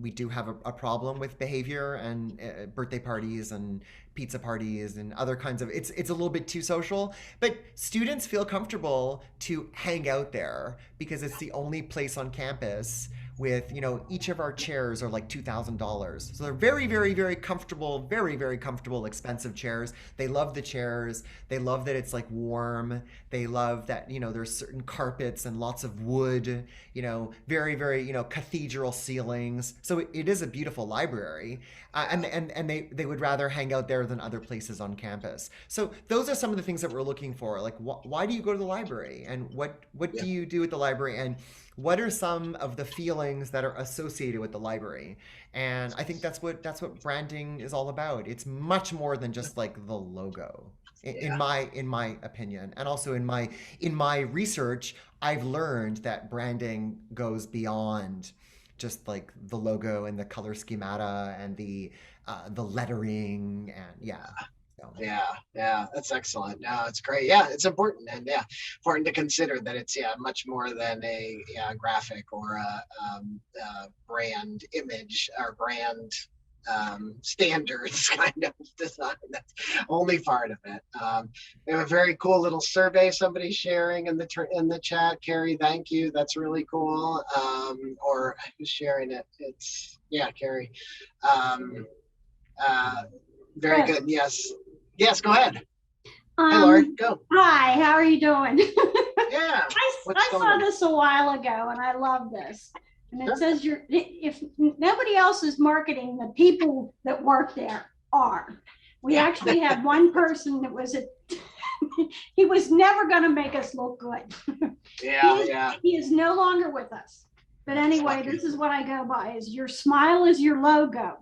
Speaker 2: we do have a problem with behavior and birthday parties and pizza parties and other kinds of, it's a little bit too social, but students feel comfortable to hang out there because it's the only place on campus with, each of our chairs are like $2,000. So they're very, very, very comfortable, very, very comfortable, expensive chairs. They love the chairs. They love that it's like warm. They love that, there's certain carpets and lots of wood, very, very, cathedral ceilings. So it is a beautiful library. And they would rather hang out there than other places on campus. So those are some of the things that we're looking for. Like, why do you go to the library? And what
Speaker 1: Yeah.
Speaker 2: do you do at the library? And what are some of the feelings that are associated with the library? And I think that's what branding is all about. It's much more than just like the logo,
Speaker 1: Yeah.
Speaker 2: in my opinion. And also in my research, I've learned that branding goes beyond just like the logo and the color schemata and the lettering and yeah. So,
Speaker 1: Yeah, that's excellent. No, it's great. Yeah, it's important, and important to consider that it's much more than a graphic or a brand image or brand standards kind of design. That's only part of it. We have a very cool little survey somebody's sharing in the chat. Carrie, thank you. That's really cool. Or who's sharing it? It's Carrie. Uh, Very
Speaker 5: Chris.
Speaker 1: good. Yes, go ahead. Hey, Lori, go.
Speaker 5: Hi, how are you doing?
Speaker 1: Yeah.
Speaker 5: I saw this a while ago and I love this. And it says if nobody else is marketing, the people that work there are. We actually had one person that was he was never going to make us look good. He is no longer with us. But anyway, this is what I go by: is your smile is your logo.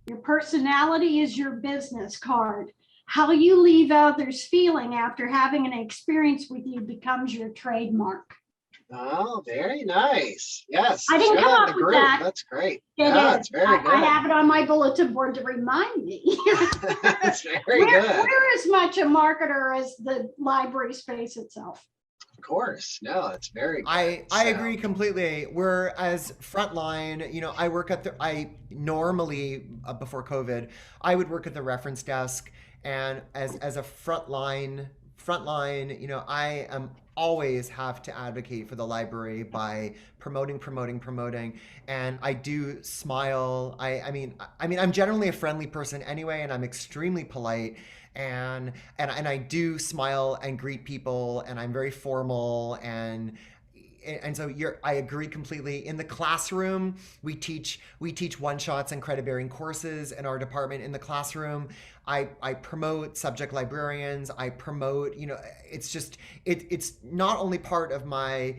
Speaker 5: Your personality is your business card. How you leave others feeling after having an experience with you becomes your trademark.
Speaker 1: Oh, very nice. Yes.
Speaker 5: I didn't
Speaker 1: share
Speaker 5: come
Speaker 1: that in
Speaker 5: up
Speaker 1: the
Speaker 5: with
Speaker 1: group.
Speaker 5: that.
Speaker 1: That's great.
Speaker 5: It's
Speaker 1: very good.
Speaker 5: I have it on my bulletin board to remind me.
Speaker 1: That's very good.
Speaker 5: We're as much a marketer as the library space itself.
Speaker 1: Of course. No, it's very good.
Speaker 2: I agree completely. We're as frontline, I normally, before COVID, I would work at the reference desk, and as a frontline, I am always have to advocate for the library by promoting, and I do smile. I mean, I'm generally a friendly person anyway, and I'm extremely polite. And I do smile and greet people, and I'm very formal, and so I agree completely. In the classroom, we teach one-shots and credit-bearing courses in our department. In the classroom, I promote subject librarians. I promote, it's just it's not only part of my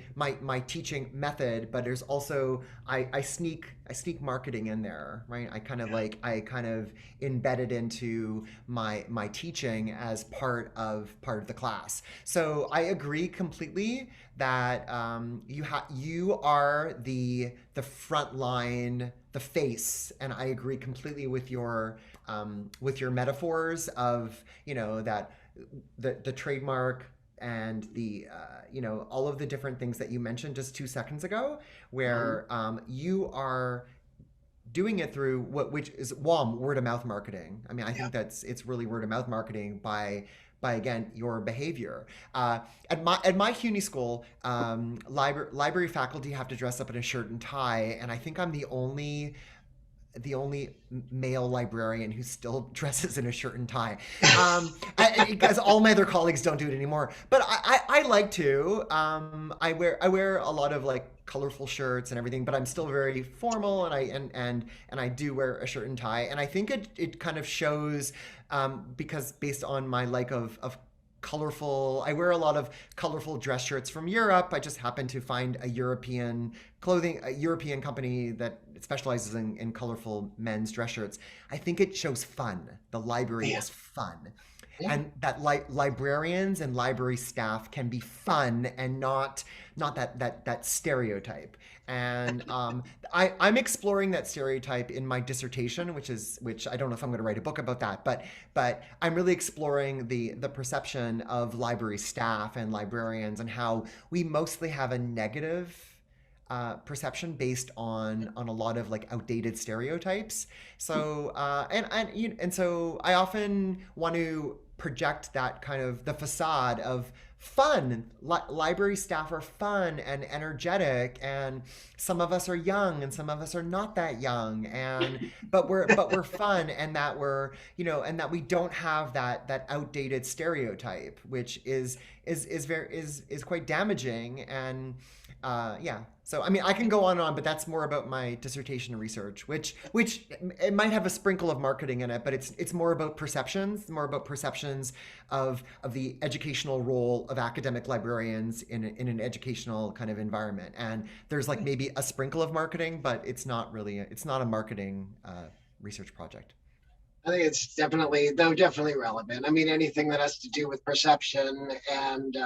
Speaker 2: teaching method, but there's also I sneak marketing in there, right? I kind of embed it into my teaching as part of the class. So I agree completely that you are the front line, the face, and I agree completely with your metaphors of that the trademark and the all of the different things that you mentioned just 2 seconds ago, where you are doing it through which is WOM, word of mouth marketing. I mean, I think it's really word of mouth marketing by again your behavior. At my CUNY school, library faculty have to dress up in a shirt and tie, and I think I'm the only male librarian who still dresses in a shirt and tie, because all my other colleagues don't do it anymore. But I like to. I wear a lot of like colorful shirts and everything, but I'm still very formal, and I do wear a shirt and tie, and I think it kind of shows, because based on my like of colorful, I wear a lot of colorful dress shirts from Europe. I just happen to find a European company that specializes in colorful men's dress shirts. I think it shows fun. The library is fun.
Speaker 1: Yeah.
Speaker 2: and that librarians and library staff can be fun and not that stereotype. And I'm exploring that stereotype in my dissertation, which I don't know if I'm going to write a book about that, but I'm really exploring the perception of library staff and librarians and how we mostly have a negative perception based on a lot of like outdated stereotypes. So and so I often want to project that kind of the facade of fun. Library staff are fun and energetic, and some of us are young, and some of us are not that young, and but we're fun, and that we're and that we don't have that outdated stereotype, which is quite damaging. And yeah. So I mean, I can go on and on, but that's more about my dissertation research, which it might have a sprinkle of marketing in it, but it's more about perceptions of the educational role of academic librarians in an educational kind of environment. And there's like maybe a sprinkle of marketing, but it's not a marketing research project.
Speaker 1: I think it's definitely relevant. I mean, anything that has to do with perception and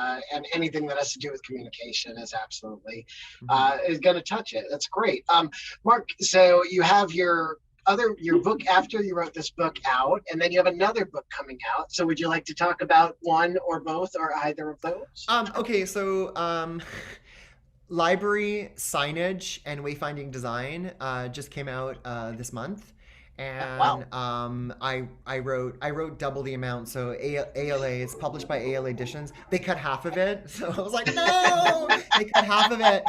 Speaker 1: anything that has to do with communication is absolutely is going to touch it. That's great. Mark, so you have your book after you wrote this book out, and then you have another book coming out. So would you like to talk about one or both or either of those?
Speaker 2: Okay, so library signage and wayfinding design just came out this month. And I wrote double the amount. So ALA, it's published by ALA Editions. They cut half of it. So I was like, no, they cut half of it.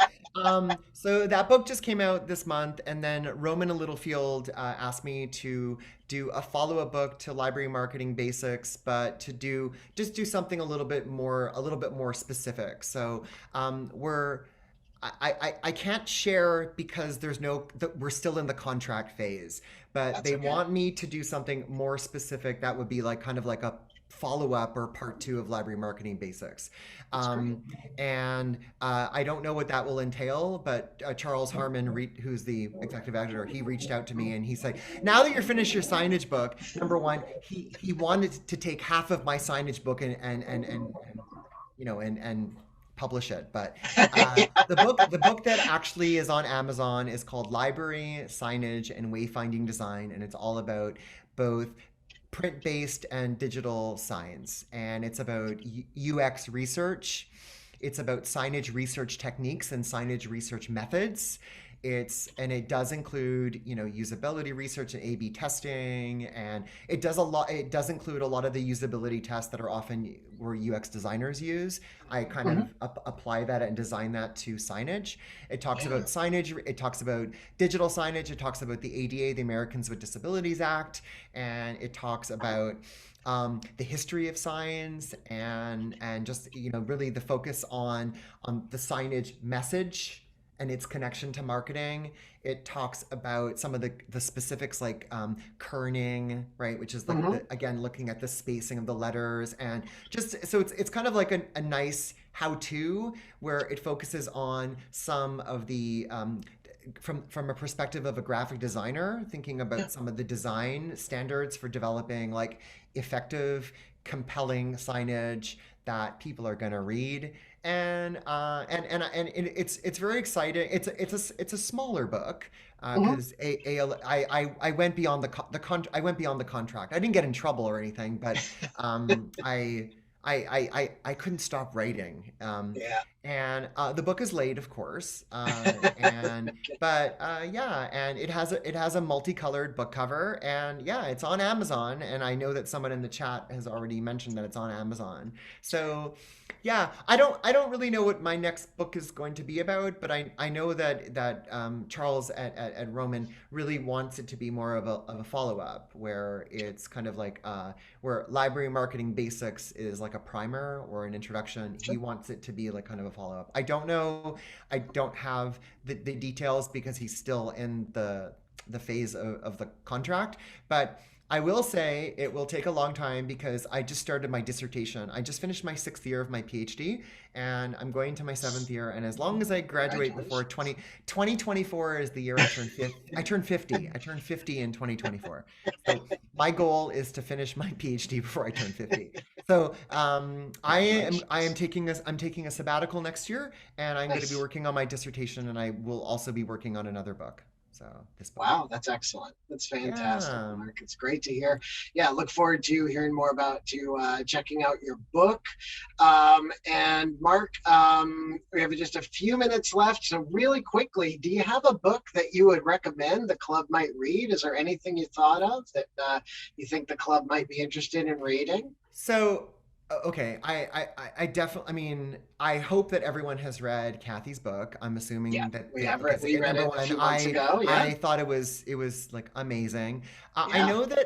Speaker 2: So that book just came out this month. And then Roman and Littlefield asked me to do a follow-up book to Library Marketing Basics, but to do something a little bit more specific. So I can't share because we're still in the contract phase, but
Speaker 1: That's
Speaker 2: they
Speaker 1: okay.
Speaker 2: want me to do something more specific that would be like kind of like a follow-up or part 2 of Library Marketing Basics. And I don't know what that will entail, but Charles Harmon, who's the executive editor, he reached out to me and he said, now that you're finished your signage book, number one, he wanted to take half of my signage book and publish it. But the book that actually is on Amazon is called Library, Signage, and Wayfinding Design, and it's all about both print-based and digital signs. And it's about UX research. It's about signage research techniques and signage research methods. It does include, usability research and A/B testing, and it does include a lot of the usability tests that are often where UX designers use. I kind of apply that and design that to signage. It talks about signage, it talks about digital signage, it talks about the ADA, the Americans with Disabilities Act, and it talks about the history of signs and just really the focus on the signage message and its connection to marketing. It talks about some of the specifics like kerning, right, which is like again looking at the spacing of the letters, and just so it's kind of like a nice how-to where it focuses on some of the from a perspective of a graphic designer, thinking about some of the design standards for developing like effective, compelling signage that people are going to read. And it's very exciting. It's a smaller book because I went beyond I went beyond the contract. I didn't get in trouble or anything, but I couldn't stop writing. And the book is late, of course. And it has a multicolored book cover, and it's on Amazon. And I know that someone in the chat has already mentioned that it's on Amazon. So I don't really know what my next book is going to be about, but I know that Charles at Roman really wants it to be more of a follow-up, where it's kind of like where Library Marketing Basics is like a primer or an introduction. He wants it to be like kind of a follow-up. I don't know. I don't have the details because he's still in the phase of the contract, but I will say it will take a long time because I just started my dissertation. I just finished my 6th year of my PhD, and I'm going to my 7th year. And as long as I graduate before 2024 is the year I turn 50. I turn 50. I turn 50 in 2024. So my goal is to finish my PhD before I turn 50. So I'm taking a sabbatical next year, and I'm going to be working on my dissertation, and I will also be working on another book. So this book.
Speaker 1: Wow, that's excellent. That's fantastic,
Speaker 2: Yeah.
Speaker 1: Mark. It's great to hear. Yeah, look forward to hearing more about you, checking out your book. And Mark, we have just a few minutes left. So really quickly, do you have a book that you would recommend the club might read? Is there anything you thought of that you think the club might be interested in reading?
Speaker 2: So, okay, I definitely, I mean, I hope that everyone has read Kathy's book. I'm assuming that
Speaker 1: we
Speaker 2: because
Speaker 1: read
Speaker 2: number
Speaker 1: it a
Speaker 2: one,
Speaker 1: few months ago. Yeah.
Speaker 2: I thought it was like amazing.
Speaker 1: Yeah.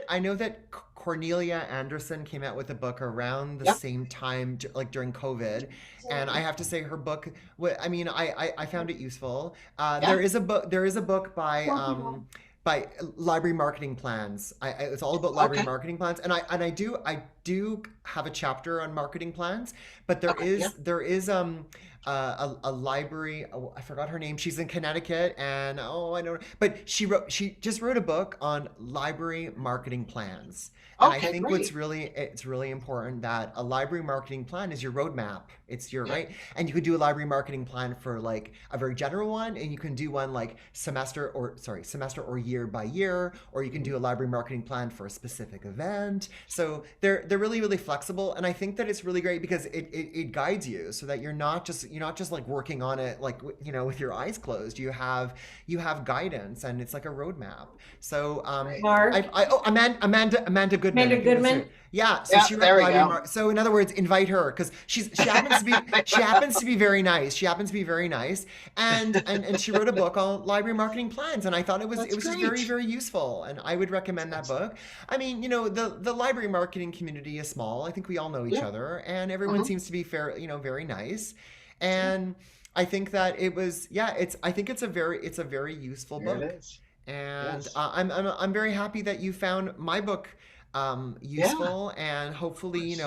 Speaker 2: I know that Cornelia Anderson came out with a book around the same time, like during COVID, and I have to say her book. I mean, I found it useful. There is a book by library marketing plans. It's all about library marketing plans, and I do have a chapter on marketing plans. But there is a library. Oh, I forgot her name. She's in Connecticut, and I don't. But she just wrote a book on library marketing plans. And I think it's really important that a library marketing plan is your roadmap. It's your right, and you could do a library marketing plan for like a very general one, and you can do one like semester or year by year, or you can do a library marketing plan for a specific event. So they're really flexible, and I think that it's really great because it guides you so that you're not just like working on it like with your eyes closed. You have guidance, and it's like a roadmap. So
Speaker 6: Mark,
Speaker 2: Amanda Goodman. Yeah, so she
Speaker 1: there we go.
Speaker 2: So in other words, invite her because she happens to be very nice. She happens to be very nice, and she wrote a book on library marketing plans, and I thought it was just very, very useful, and I would recommend that book. I mean, the library marketing community is small. I think we all know each other, and everyone seems to be very nice, and I think that it was I think it's a very useful book.
Speaker 1: It is.
Speaker 2: And I'm very happy that you found my book useful and hopefully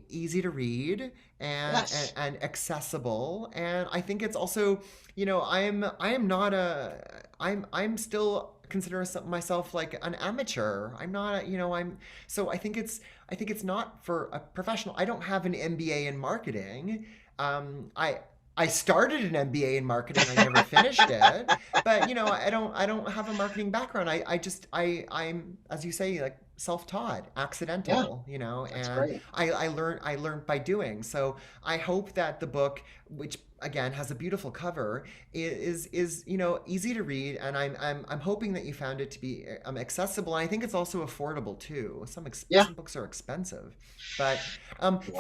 Speaker 2: easy to read and accessible. And I think it's also I'm still consider myself like an amateur. I'm not so I think it's not for a professional. I don't have an MBA in marketing. I started an MBA in marketing. I never finished it, but I don't have a marketing background. I'm as you say, like self-taught, accidental.
Speaker 1: That's
Speaker 2: and
Speaker 1: great.
Speaker 2: I learned by doing. So I hope that the book, which again has a beautiful cover, is easy to read, and I'm hoping that you found it to be accessible. And I think it's also affordable too. Some books are expensive, but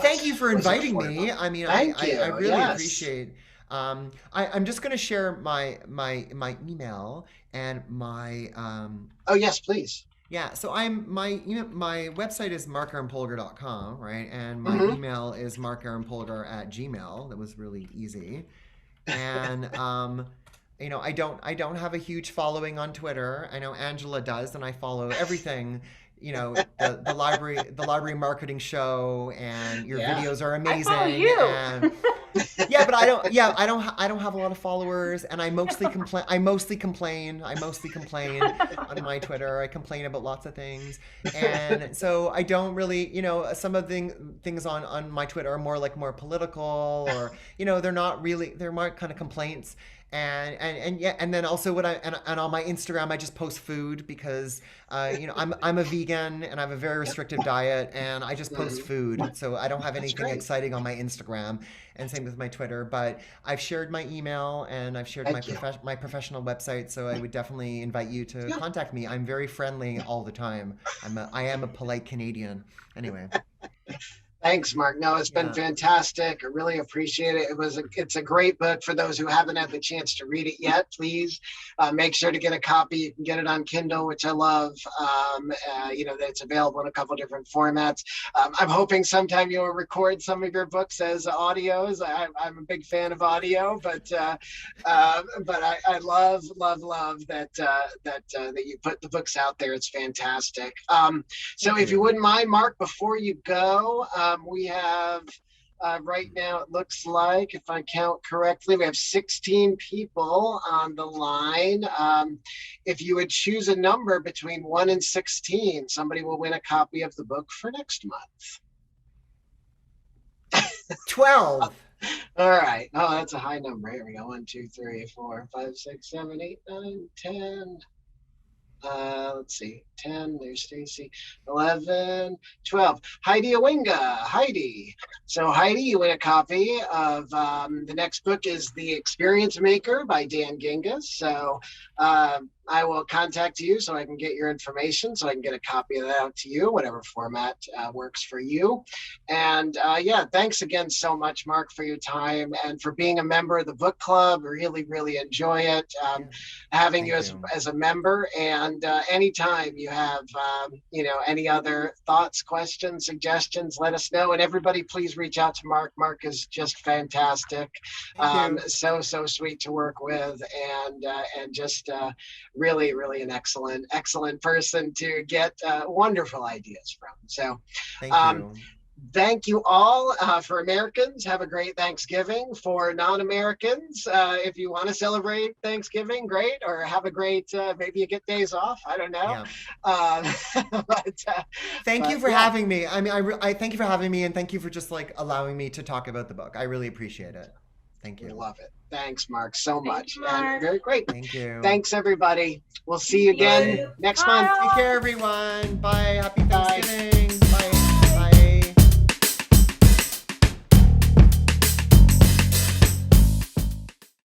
Speaker 2: thank you for inviting me. I mean, I really appreciate. I'm just going to share my email and my.
Speaker 1: Oh yes, please.
Speaker 2: Yeah, so my website is markaaronpolgar.com, right? And my email is markaaronpolgar@gmail. That was really easy. And I don't have a huge following on Twitter. I know Angela does, and I follow everything. The library marketing show, and your videos are amazing.
Speaker 6: I follow you.
Speaker 2: And, but I don't have a lot of followers, and I mostly complain on my Twitter. I complain about lots of things, and so I don't really, some of the things on my Twitter are more political, or they're more kind of complaints. And then also and on my Instagram I just post food because I'm a vegan and I have a very restrictive diet, and I just post food, so I don't have anything exciting on my Instagram, and same with my Twitter. But I've shared my email, and I've shared my professional website, so I would definitely invite you to contact me. I'm very friendly all the time. I am a polite Canadian. Anyway.
Speaker 1: Thanks, Mark. No, it's been fantastic. I really appreciate it. It's a great book for those who haven't had the chance to read it yet. Please make sure to get a copy. You can get it on Kindle, which I love. That it's available in a couple different formats. I'm hoping sometime you'll record some of your books as audios. I'm a big fan of audio, but I love that you put the books out there. It's fantastic. So if you wouldn't mind, Mark, before you go, we have right now, it looks like, if I count correctly, we have 16 people on the line. If you would choose a number between 1 and 16, somebody will win a copy of the book for next month.
Speaker 2: 12.
Speaker 1: All right. Oh, that's a high number. Here we go. 1, 2, 3, 4, 5, 6, 7, 8, 9, 10. Let's see, 10, there's Stacy, 11, 12. Heidi Awinga. Heidi. So Heidi, you win a copy of the next book is The Experience Maker by Dan Gingas. So I will contact you so I can get your information, so I can get a copy of that out to you, whatever format works for you. And thanks again so much, Mark, for your time and for being a member of the book club. Really, really enjoy it. Having you as a member. And anytime you have, any other thoughts, questions, suggestions, let us know. And everybody, please reach out to Mark. Mark is just fantastic. So sweet to work with, and just really, really an excellent person to get wonderful ideas from. So thank you all. For Americans, have a great Thanksgiving. For non-Americans, if you want to celebrate Thanksgiving, great, or have a great, maybe you get days off, I don't know.
Speaker 2: Thank you for having me. I mean, I thank you for having me, and thank you for just allowing me to talk about the book. I really appreciate it. Thank you.
Speaker 1: I love it. Thanks, Mark, so much.
Speaker 3: Thanks, Mark.
Speaker 1: And very great.
Speaker 2: Thank you.
Speaker 1: Thanks, everybody. We'll see you again next month.
Speaker 2: Take care, everyone. Bye. Happy Thanksgiving.